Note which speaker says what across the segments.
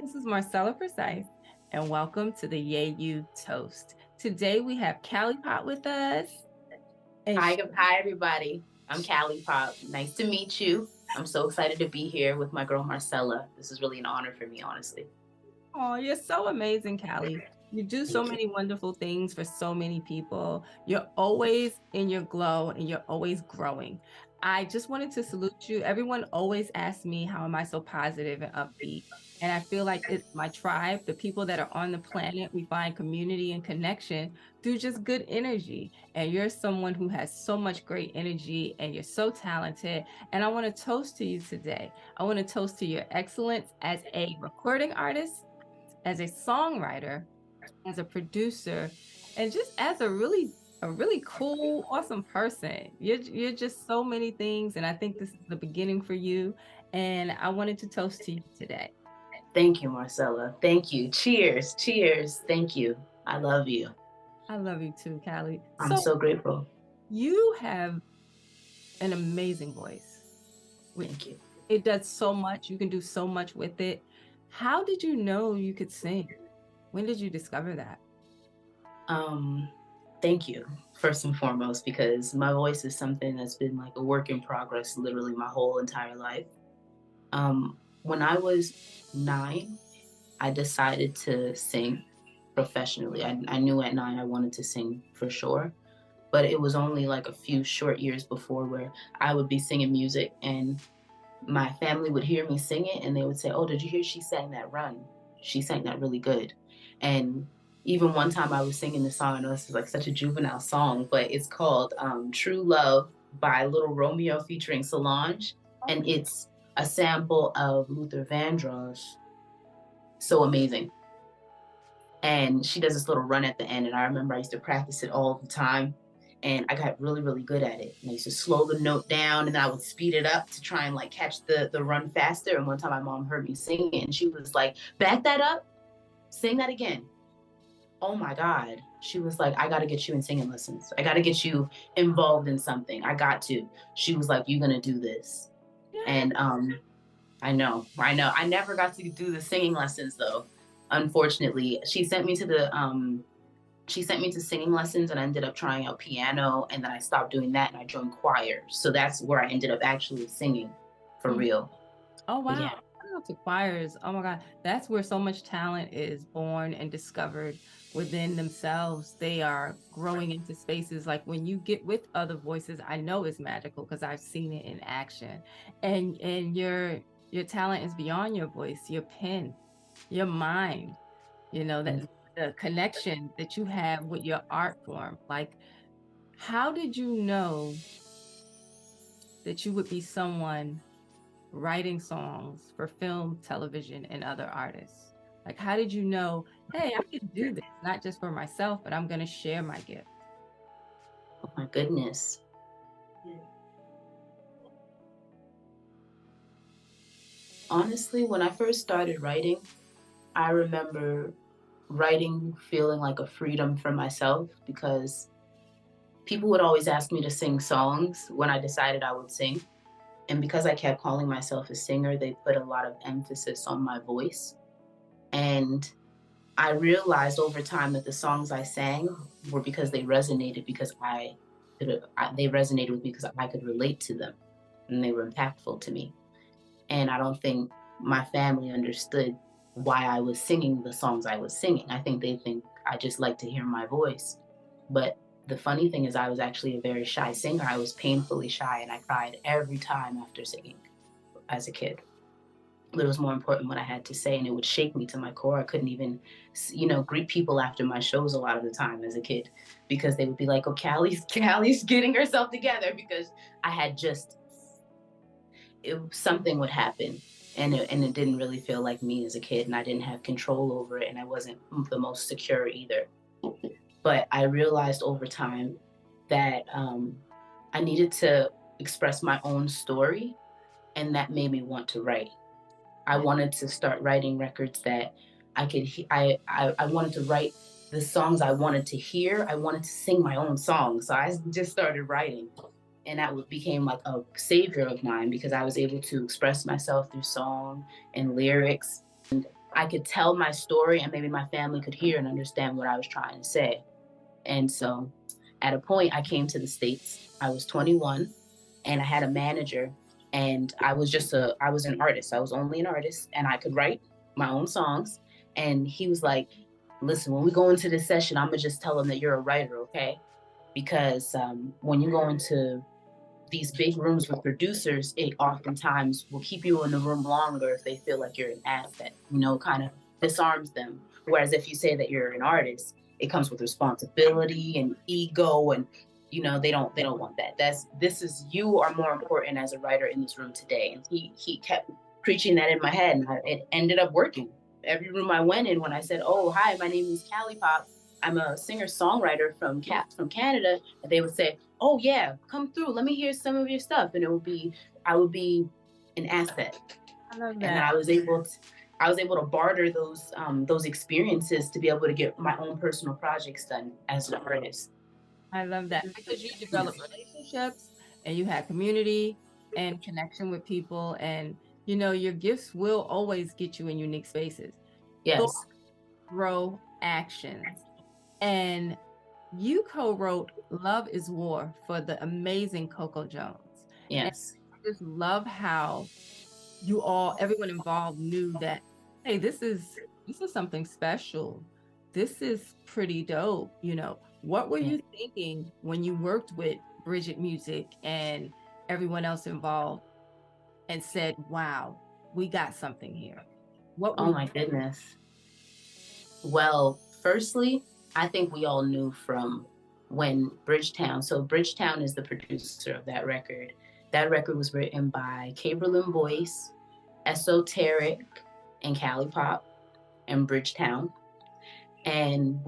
Speaker 1: this is Marcella Precise, and welcome to the YAAYYOU Toast. Today we have KALIPOP with us. And
Speaker 2: Hi, everybody. I'm KALIPOP. Nice to meet you. I'm so excited to be here with my girl Marcella. This is really an honor for me, honestly.
Speaker 1: oh, you're so amazing, Callie. You do so
Speaker 2: Thank you.
Speaker 1: many wonderful things for so many people. You're always in your glow and you're always growing. I just wanted to salute you. Everyone always asks me, how am I so positive and upbeat? And I feel like it's my tribe, the people that are on the planet. We find community and connection through just good energy. And you're someone who has so much great energy and you're so talented. And I want to toast to you today. I want to toast to your excellence as a recording artist, as a songwriter, as a producer, and just as a really cool, awesome person. You're just so many things, and I think this is the beginning for you. And I wanted to toast to you today.
Speaker 2: Thank you, Marcella. Thank you. Cheers. Cheers. Thank you. I love you.
Speaker 1: I love you too, Callie.
Speaker 2: I'm
Speaker 1: So
Speaker 2: so grateful.
Speaker 1: you have an amazing voice.
Speaker 2: Thank you.
Speaker 1: It does so much. You can do so much with it. How did you know you could sing? When did you discover that?
Speaker 2: Um, Thank you, first and foremost, because my voice is something that's been like a work in progress literally my whole entire life. When I was 9, I decided to sing professionally. I knew at 9 I wanted to sing for sure, but it was only like a few short years before where I would be singing music and my family would hear me sing it and they would say, "Oh, did you hear she sang that Run? She sang that really good." And even one time I was singing this song, I know this is like such a juvenile song, but it's called True Love by Little Romeo featuring Solange. And it's a sample of Luther Vandross, So Amazing. And she does this little run at the end. And I remember I used to practice it all the time. And I got really, really good at it. And I used to slow the note down and then I would speed it up to try and like catch the run faster. And one time my mom heard me sing it and she was like, "Back that up, sing that again." Oh my God. She was like, "I got to get you in singing lessons. I got to get you involved in something. I got to." She was like, "You're going to do this."
Speaker 1: Yeah.
Speaker 2: And I know. I never got to do the singing lessons though. Unfortunately, she sent me to singing lessons and I ended up trying out piano and then I stopped doing that and I joined choir. So that's where I ended up actually singing for real.
Speaker 1: Oh,
Speaker 2: But
Speaker 1: wow.
Speaker 2: yeah,
Speaker 1: Shout out to choirs. Oh my God. That's where so much talent is born and discovered within themselves. They are growing into spaces like when you get with other voices, I know it's magical because I've seen it in action. And your talent is beyond your voice, your pen, your mind, that
Speaker 2: thank
Speaker 1: the connection that you have with your art form. Like, how did you know that you would be someone writing songs for film, television, and other artists? Like, how did you know, hey, I can do this, not just for myself, but I'm going to share my gift?
Speaker 2: oh my goodness. Honestly, when I first started writing, I remember writing feeling like a freedom for myself because people would always ask me to sing songs when I decided I would sing. And because I kept calling myself a singer, they put a lot of emphasis on my voice. And I realized over time that the songs I sang were because they resonated because they resonated with me because I could relate to them and they were impactful to me. And I don't think my family understood why I was singing the songs I was singing. I think they think I just like to hear my voice. But the funny thing is I was actually a very shy singer. I was painfully shy and I cried every time after singing as a kid. But it was more important what I had to say, and it would shake me to my core. I couldn't even, greet people after my shows a lot of the time as a kid because they would be like, "Oh, Callie's getting herself together," because I had just something would happen, and it didn't really feel like me as a kid, and I didn't have control over it, and I wasn't the most secure either. But I realized over time that I needed to express my own story, and that made me want to write. I
Speaker 1: Yeah.
Speaker 2: wanted to start writing records that I could. I wanted to write the songs I wanted to hear. I wanted to sing my own songs, so I just started writing, and that became like a savior of mine because I was able to express myself through song and lyrics. I could tell my story and maybe my family could hear and understand what I was trying to say. And so at a point I came to the States. I was 21 and I had a manager, and I was an artist. I was only an artist and I could write my own songs. And he was like, listen, when we go into this session, I'm gonna just tell them that you're a writer, okay? Because when you go into these big rooms with producers, it oftentimes will keep you in the room longer if they feel like you're an asset, you know, kind of disarms them. Whereas if you say that you're an artist, it comes with responsibility and ego, and you know, they don't want that. This is, you are more important as a writer in this room today. And he kept preaching that in my head, and it ended up working. Every room I went in, when I said, "Oh, hi, my name is KALIPOP. I'm a singer-songwriter from Canada," and they would say, "Oh yeah, come through. Let me hear some of your stuff." And I would be an asset.
Speaker 1: I love
Speaker 2: And then
Speaker 1: that.
Speaker 2: I was able to barter those experiences to be able to get my own personal projects done as an artist.
Speaker 1: I love that because you develop
Speaker 2: Yes.
Speaker 1: relationships and you have community and connection with people, and your gifts will always get you in unique spaces. Thoughts
Speaker 2: Yes.
Speaker 1: grow actions. And you co-wrote Love is War for the amazing Coco Jones. And
Speaker 2: Yes.
Speaker 1: I just love how everyone involved knew that, hey, this is something special. This is pretty dope. What were
Speaker 2: Yeah.
Speaker 1: you thinking when you worked with Bridget Music and everyone else involved and said, wow, we got something here? What were
Speaker 2: Oh
Speaker 1: you
Speaker 2: my goodness. Well, firstly, I think we all knew from when Bridgetown, so Bridgetown is the producer of that record. That record was written by Caberlin Boyce, Esoteric, and KALIPOP, and Bridgetown. And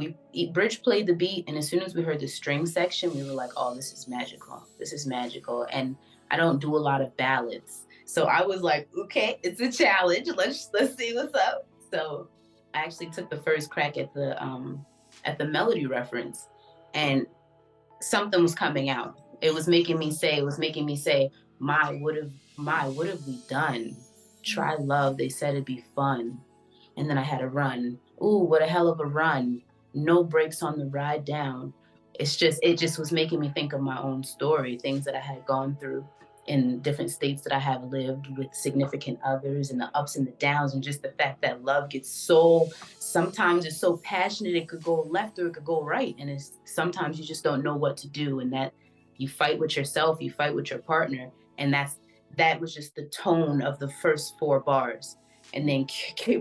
Speaker 2: Bridge played the beat, and as soon as we heard the string section, we were like, "Oh, this is magical! This is magical!" And I don't do a lot of ballads, so I was like, "Okay, it's a challenge. Let's see what's up." So I actually took the first crack at the melody reference, and something was coming out. It was making me say, my, what have we done?
Speaker 1: Mm.
Speaker 2: Try love, they said it'd be fun. And then I had a run. Ooh, what a hell of a run. No brakes on the ride down. It just was making me think of my own story, things that I had gone through in different states that I have lived with significant others, and the ups and the downs, and just the fact that love gets so, sometimes it's so passionate it could go left or it could go right, and it's sometimes you just don't know what to do, and that you fight with yourself, you fight with your partner, and that was just the tone of the first four bars. And then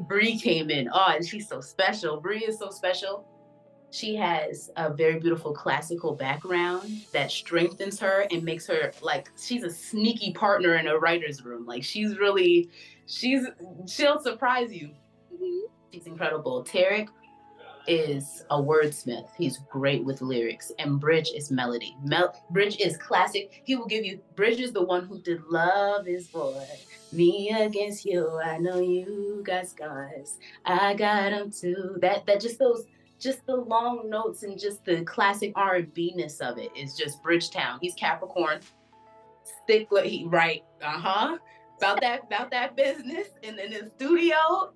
Speaker 2: Bree came in. Oh, and she's so special. Bree is so special. She has a very beautiful classical background that strengthens her and makes her like, she's a sneaky partner in a writer's room. Like she's she'll surprise you.
Speaker 1: Mhm.
Speaker 2: She's incredible. Tarek is a wordsmith. He's great with lyrics, and Bridge is melody. Bridge is classic. He will give you. Bridge is the one who did "Love Is War." Me against you. I know you got scars. I got them too. That just those, just the long notes and just the classic R&B ness of it is just Bridgetown. He's Capricorn. Stick what he right. About that business and in the studio.
Speaker 1: Well,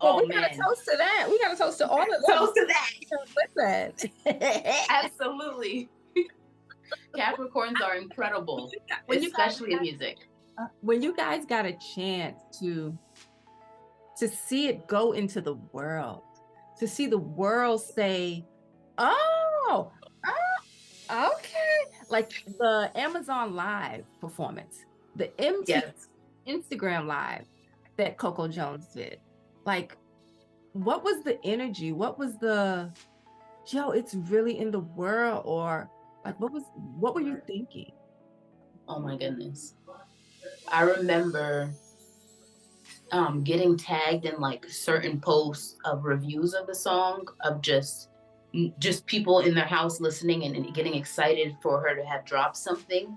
Speaker 2: Oh
Speaker 1: we got to
Speaker 2: man.
Speaker 1: toast to that. We got to toast to all of that.
Speaker 2: Toast to that.
Speaker 1: Listen,
Speaker 2: Absolutely. Capricorns are incredible,
Speaker 1: when you guys
Speaker 2: especially in music.
Speaker 1: when you guys got a chance to see it go into the world, to see the world say, "Oh, okay," like the Amazon Live performance, the MTV
Speaker 2: Yes.
Speaker 1: Instagram Live that Coco Jones did. Like, what was the energy? What was the Joe? It's really in the world, or like, what were you thinking?
Speaker 2: Oh my goodness. I remember getting tagged in like certain posts of reviews of the song, of just people in their house listening and getting excited for her to have dropped something.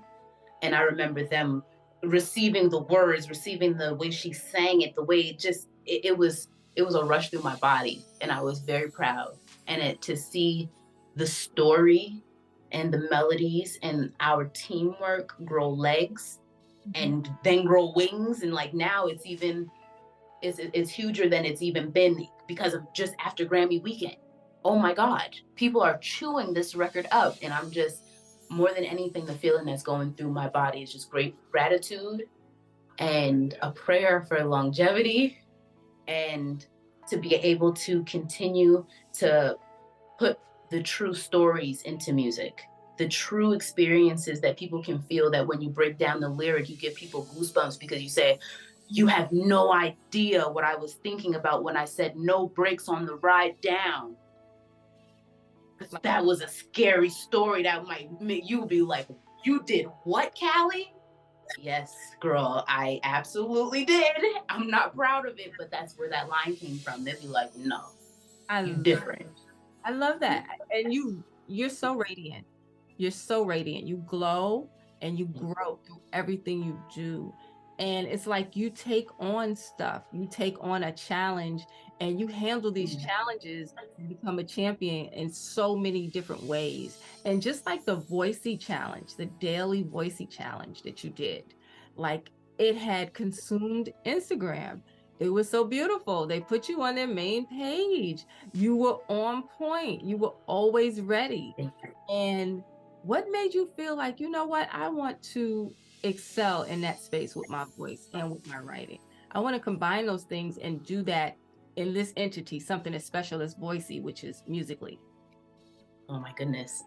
Speaker 2: And I remember them receiving the words, receiving the way she sang it, the way it was a rush through my body, and I was very proud. And to see the story and the melodies and our teamwork grow legs
Speaker 1: Mhm.
Speaker 2: and then grow wings, and like now It's huger than it's even been because of just after Grammy weekend. Oh my God, people are chewing this record up, and I'm just, more than anything, the feeling that's going through my body is just great gratitude and a prayer for longevity and to be able to continue to put the true stories into music, the true experiences that people can feel, that when you break down the lyric, you give people goosebumps because you say, you have no idea what I was thinking about when I said no brakes on the ride down. That was a scary story that might make you be like, you did what, Callie? Yes, girl, I absolutely did. I'm not proud of it, but that's where that line came from. They'd be like, no,
Speaker 1: I
Speaker 2: you
Speaker 1: love
Speaker 2: different.
Speaker 1: I love that. And you're so radiant. You're so radiant. You glow and you grow through everything you do. And it's like you take on stuff. You take on a challenge and you handle these challenges and become a champion in so many different ways. And just like the Voicey challenge, the daily Voicey challenge that you did, like it had consumed Instagram. It was so beautiful. They put you on their main page. You were on point. You were always ready. And what made you feel like, you know what, I want to excel in that space with my voice and with my writing? I want to combine those things and do that in this entity, something as special as Voicey, which is musically.
Speaker 2: Oh my goodness.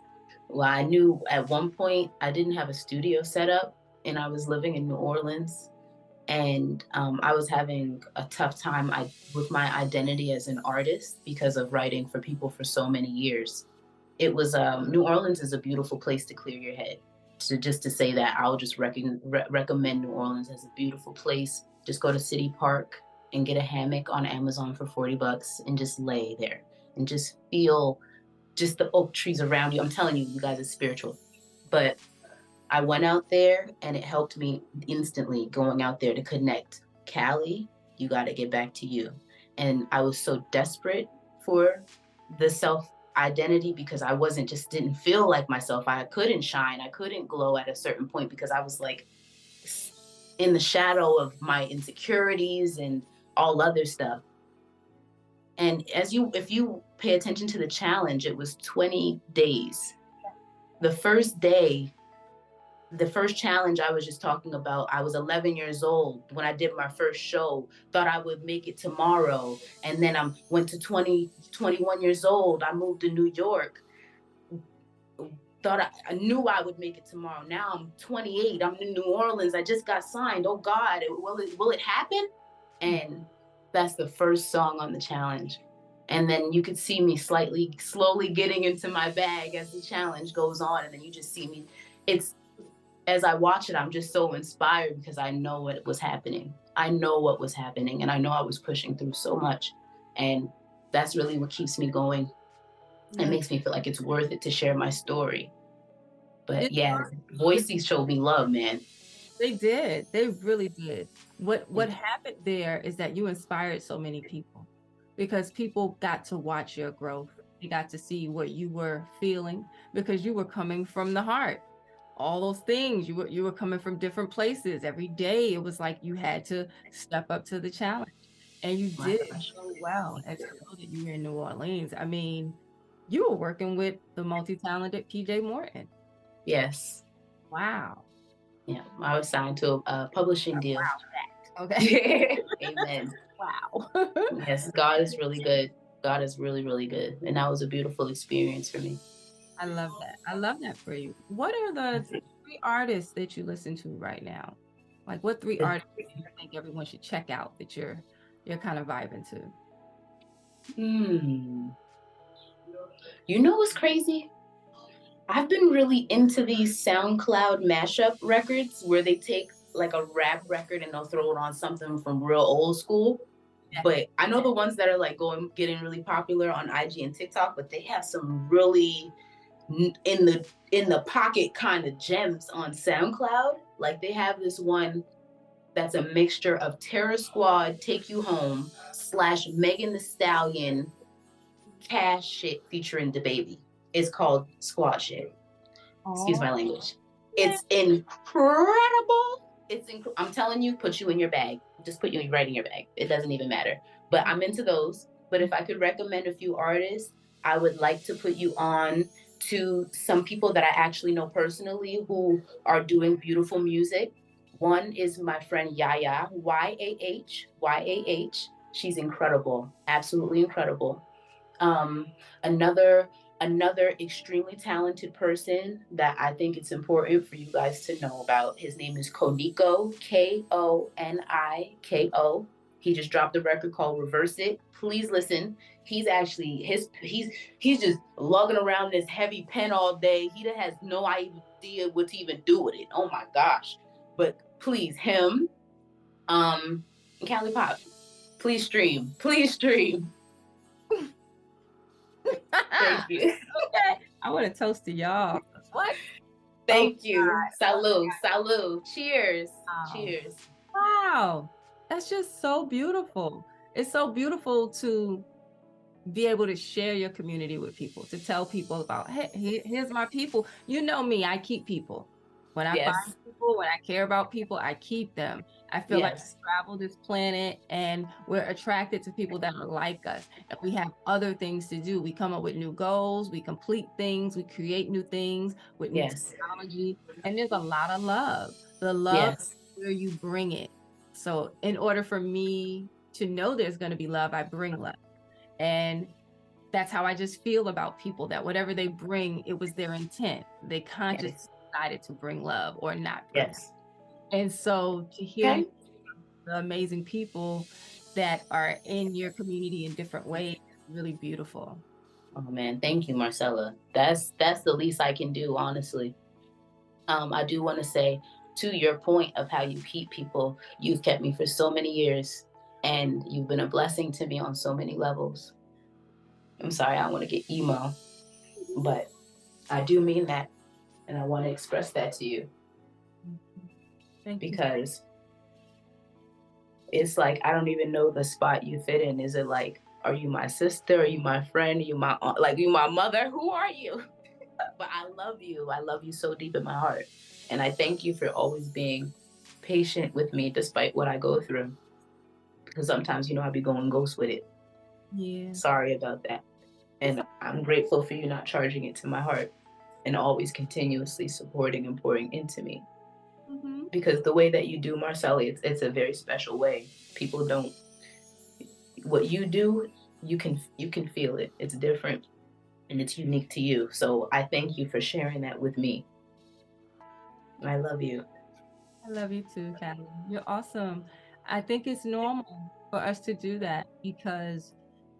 Speaker 2: Well, I knew at one point I didn't have a studio set up and I was living in New Orleans, and I was having a tough time with my identity as an artist because of writing for people for so many years. It was New Orleans is a beautiful place to clear your head. So just to say that, I'll just recommend New Orleans as a beautiful place. Just go to City Park and get a hammock on Amazon for $40 and just lay there and just feel just the oak trees around you. I'm telling you, you guys, it's spiritual. But I went out there and it helped me instantly going out there to connect. Callie, you got to get back to you. And I was so desperate for the self identity because I wasn't, just didn't feel like myself. I couldn't shine. I couldn't glow at a certain point because I was like in the shadow of my insecurities and all other stuff. And if you pay attention to the challenge, it was 20 days. The first day, the first challenge I was just talking about, I was 11 years old when I did my first show, thought I would make it tomorrow. And then I went to 21 years old. I moved to New York, thought I knew I would make it tomorrow. Now I'm 28. I'm in New Orleans. I just got signed. Oh God, will it happen? And that's the first song on the challenge. And then you could see me slowly getting into my bag as the challenge goes on. And then you just see me. It's, as I watch it, I'm just so inspired because I know what was happening. I know what was happening, and I know I was pushing through so much. And that's really what keeps me going. It makes me feel like it's worth it to share my story. But
Speaker 1: It,
Speaker 2: yeah, Boise showed me love, man.
Speaker 1: they did. They really did. What happened there is that you inspired so many people because people got to watch your growth. They got to see what you were feeling because you were coming from the heart. All those things, you were coming from different places. Every day it was like you had to step up to the challenge. And you
Speaker 2: My
Speaker 1: did it
Speaker 2: gosh.
Speaker 1: so well. And to know that you were in New Orleans, I mean, you were working with the multi-talented PJ Morton.
Speaker 2: Yes.
Speaker 1: Wow.
Speaker 2: Yeah. I was signed to a publishing deal.
Speaker 1: Wow. Okay.
Speaker 2: Amen.
Speaker 1: Wow.
Speaker 2: Yes, God is really good. God is really, really good. And that was a beautiful experience for me.
Speaker 1: I love that. I love that for you. What are the three artists that you listen to right now? Like what three artists do you think everyone should check out that you're kind of vibing to?
Speaker 2: Hmm. You know what's crazy? I've been really into these SoundCloud mashup records where they take like a rap record and they'll throw it on something from real old school.
Speaker 1: Yes.
Speaker 2: But I know the ones that are like getting really popular on IG and TikTok, but they have some really in the pocket kind of gems on SoundCloud. Like they have this one that's a mixture of Terror Squad, Take You Home / Megan the Stallion, Cash Shit featuring the baby. It's called Squad Shit. Excuse
Speaker 1: Oh,
Speaker 2: my language.
Speaker 1: yeah.
Speaker 2: It's incredible. I'm telling you, put you in your bag. Just put you right in your bag. It doesn't even matter. But I'm into those. But if I could recommend a few artists, I would like to put you on to some people that I actually know personally who are doing beautiful music. One is my friend Yaya, YAAH. She's incredible, absolutely incredible. Um, another another extremely talented person that I think it's important for you guys to know about. His name is Koniko, Koniko. He just dropped a record called Reverse It. Please listen. He's actually he's just lugging around this heavy pen all day. He has no idea what to even do with it. Oh my gosh. But please, him, um, KALIPOP, please stream. Please stream. Thank you.
Speaker 1: Okay. I want to toast to y'all. What? Oh,
Speaker 2: Thank you. Salud. Salud. Cheers.
Speaker 1: wow.
Speaker 2: Cheers.
Speaker 1: Wow. That's just so beautiful. It's so beautiful to be able to share your community with people, to tell people about, hey, here's my people. You know me, I keep people. When I find
Speaker 2: Yes.
Speaker 1: people, when I care about people, I keep them. I feel like
Speaker 2: Yes.
Speaker 1: we travel this planet and we're attracted to people that are like us. And we have other things to do. We come up with new goals, we complete things, we create new things with new
Speaker 2: Yes.
Speaker 1: technology. And there's a lot of love. The love is
Speaker 2: Yes.
Speaker 1: where you bring it. So in order for me to know there's going to be love, I bring love. And that's how I just feel about people, that whatever they bring, it was their intent. They consciously
Speaker 2: Yes.
Speaker 1: decided to bring love or not bring.
Speaker 2: Yes.
Speaker 1: And so to hear you,
Speaker 2: Okay.
Speaker 1: the amazing people that are in your community in different ways, is really beautiful.
Speaker 2: Oh man, thank you, Marcella. That's the least I can do, honestly. I do want to say, to your point of how you keep people, you've kept me for so many years, and you've been a blessing to me on so many levels. I'm sorry, I don't want to get emo, but I do mean that, and I want to express that to you
Speaker 1: Thank you.
Speaker 2: because it's like I don't even know the spot you fit in. Is it like, are you my sister? Are you my friend? Are you my aunt? Like, you my mother? Who are you? But I love you. I love you so deep in my heart, and I thank you for always being patient with me despite what I go through. Because sometimes, I be going ghost with it.
Speaker 1: Yeah.
Speaker 2: Sorry about that.
Speaker 1: It's
Speaker 2: And I'm grateful for you not charging it to my heart and always continuously supporting and pouring into me.
Speaker 1: mm-hmm.
Speaker 2: Because the way that you do, Marcella, it's a very special way. People don't, what you do, you can feel it. It's different and it's unique to you. So I thank you for sharing that with me. I love you.
Speaker 1: I love you too, Callie. You're awesome. I think it's normal for us to do that because,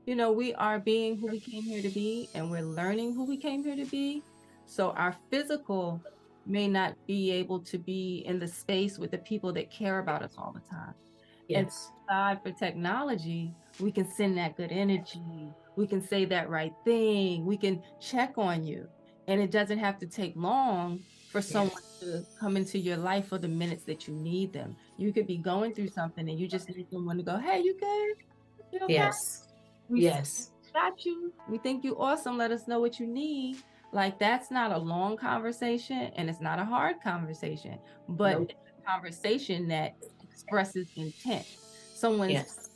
Speaker 1: we are being who we came here to be and we're learning who we came here to be. So our physical may not be able to be in the space with the people that care about us all the time. And
Speaker 2: Yes.
Speaker 1: aside for technology, we can send that good energy. We can say that right thing. We can check on you. And it doesn't have to take long for someone
Speaker 2: Yes.
Speaker 1: to come into your life for the minutes that you need them. You could be going through something and you just need someone to go, hey, you good? You okay?
Speaker 2: Yes.
Speaker 1: We
Speaker 2: Yes.
Speaker 1: got you. We think you awesome. Let us know what you need. Like that's not a long conversation and it's not a hard conversation, but
Speaker 2: Nope.
Speaker 1: it's a conversation that expresses intent. Someone's
Speaker 2: Yes.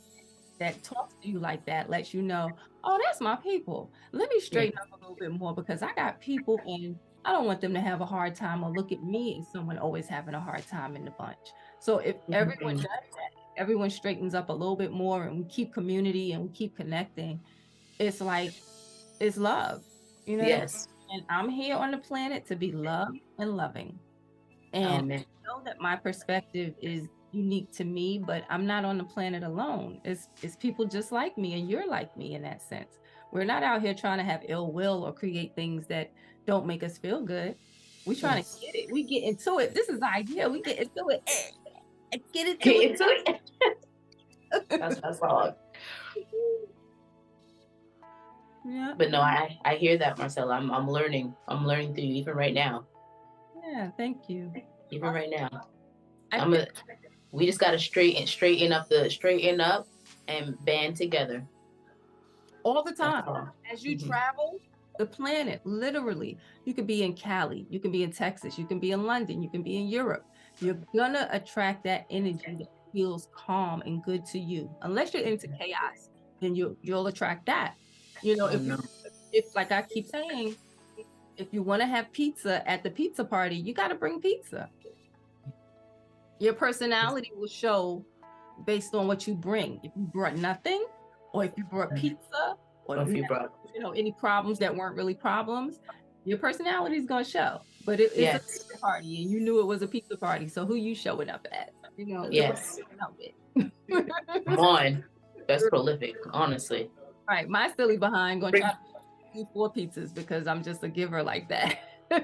Speaker 1: that talks to you like that lets you know, oh, that's my people. Let me
Speaker 2: Yes.
Speaker 1: straighten up a little bit more because I got people and I don't want them to have a hard time or look at me as someone always having a hard time in the bunch. So if everyone
Speaker 2: Mhm.
Speaker 1: does that, everyone straightens up a little bit more and we keep community and we keep connecting, it's like it's love. You know what I mean?
Speaker 2: Yes.
Speaker 1: And I'm here on the planet to be loved and loving.
Speaker 2: Oh
Speaker 1: And
Speaker 2: man.
Speaker 1: I know that my perspective is unique to me, but I'm not on the planet alone. It's people just like me, and you're like me in that sense. We're not out here trying to have ill will or create things that don't make us feel good. We trying to
Speaker 2: Yes.
Speaker 1: get it. We get into it. This is the idea. We get into it. Get into
Speaker 2: Get into it.
Speaker 1: it.
Speaker 2: That's all.
Speaker 1: Yeah.
Speaker 2: But no, I hear that, Marcella. I'm learning. I'm learning through you even right now.
Speaker 1: Yeah. Thank you.
Speaker 2: Even right now.
Speaker 1: I
Speaker 2: I'm
Speaker 1: feel
Speaker 2: a we just gotta straighten up and band together.
Speaker 1: all the
Speaker 2: That's
Speaker 1: time.
Speaker 2: all.
Speaker 1: As you
Speaker 2: Hmm.
Speaker 1: travel the planet, literally, you could be in Cali, you can be in Texas, you can be in London, you can be in Europe. you're gonna attract that energy that feels calm and good to you. Unless you're into chaos, then you'll attract that. You know,
Speaker 2: Oh no.
Speaker 1: if like I keep saying, if you want to have pizza at the pizza party, you got to bring pizza. Your personality will show based on what you bring. If you brought nothing, or if you brought pizza, or
Speaker 2: Or if you brought.
Speaker 1: any problems that weren't really problems, your personality is going to show. But it's a
Speaker 2: Yes.
Speaker 1: pizza party, and you knew it was a pizza party. So who you showing up as? You know, look what
Speaker 2: Yes.
Speaker 1: you're showing up with.
Speaker 2: One. That's prolific, honestly.
Speaker 1: All right, my silly behind gonna try
Speaker 2: Bring.
Speaker 1: to do 4 pizzas because I'm just a giver like that.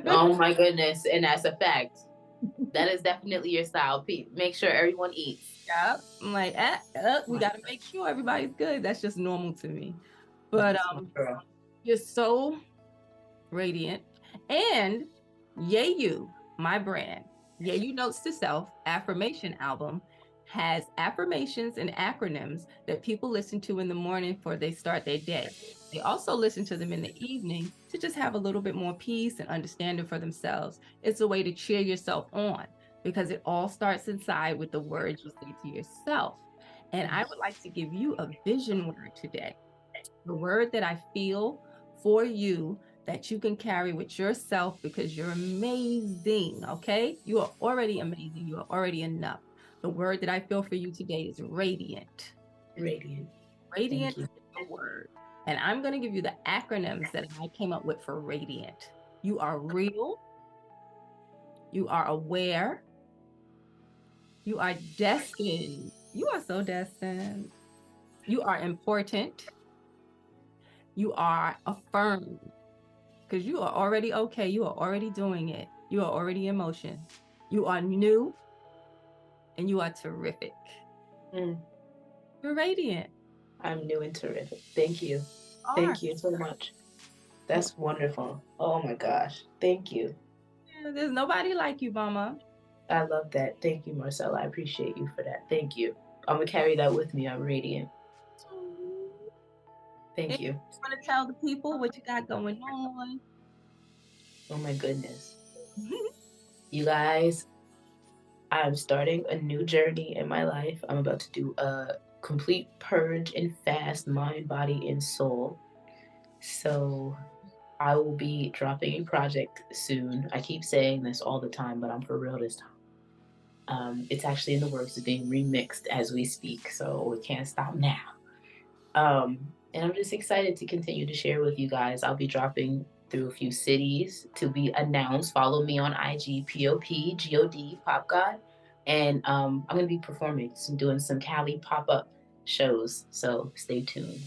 Speaker 2: Oh my goodness. And that's a fact. That is definitely your style. Pete. Make sure everyone eats.
Speaker 1: Yeah, I'm like, we got to make sure everybody's good. That's just normal to me. But
Speaker 2: Yes, my girl.
Speaker 1: you're so radiant. And YAAYYOU, my brand, YAAYYOU Notes to Self affirmation album has affirmations and acronyms that people listen to in the morning before they start their day. They also listen to them in the evening to just have a little bit more peace and understanding for themselves. It's a way to cheer yourself on because it all starts inside with the words you say to yourself. And I would like to give you a vision word today, the word that I feel for you that you can carry with yourself because you're amazing. Okay. You are already amazing. You are already enough. The word that I feel for you today is radiant.
Speaker 2: Radiant.
Speaker 1: Radiant
Speaker 2: Thank you.
Speaker 1: is the word. And I'm going to give you the acronyms that I came up with for radiant. You are real. You are aware. You are destined. You are so destined. You are important. You are affirmed because you are already okay. You are already doing it. You are already in motion. You are new and you are terrific.
Speaker 2: Mm,
Speaker 1: You're radiant.
Speaker 2: I'm new and terrific. Thank you.
Speaker 1: Are.
Speaker 2: Thank you so much.
Speaker 1: You
Speaker 2: That's wonderful. Oh my gosh. Thank you.
Speaker 1: are. There's nobody like you, mama.
Speaker 2: I love that. Thank you, Marcella. I appreciate you for that. Thank you. I'm going to carry that with me. I'm radiant.
Speaker 1: And
Speaker 2: Thank you.
Speaker 1: you want to tell the people what you got going on?
Speaker 2: Oh my goodness. You guys, I'm starting a new journey in my life. I'm about to do a complete purge and fast, mind, body, and soul. So I will be dropping a project soon. I keep saying this all the time, but I'm for real this time. It's actually in the works of being remixed as we speak, so we can't stop now. And I'm just excited to continue to share with you guys. I'll be dropping through a few cities to be announced. Follow me on IG, POP, Pop God. And I'm going to be performing, doing some Cali pop up shows. So stay tuned.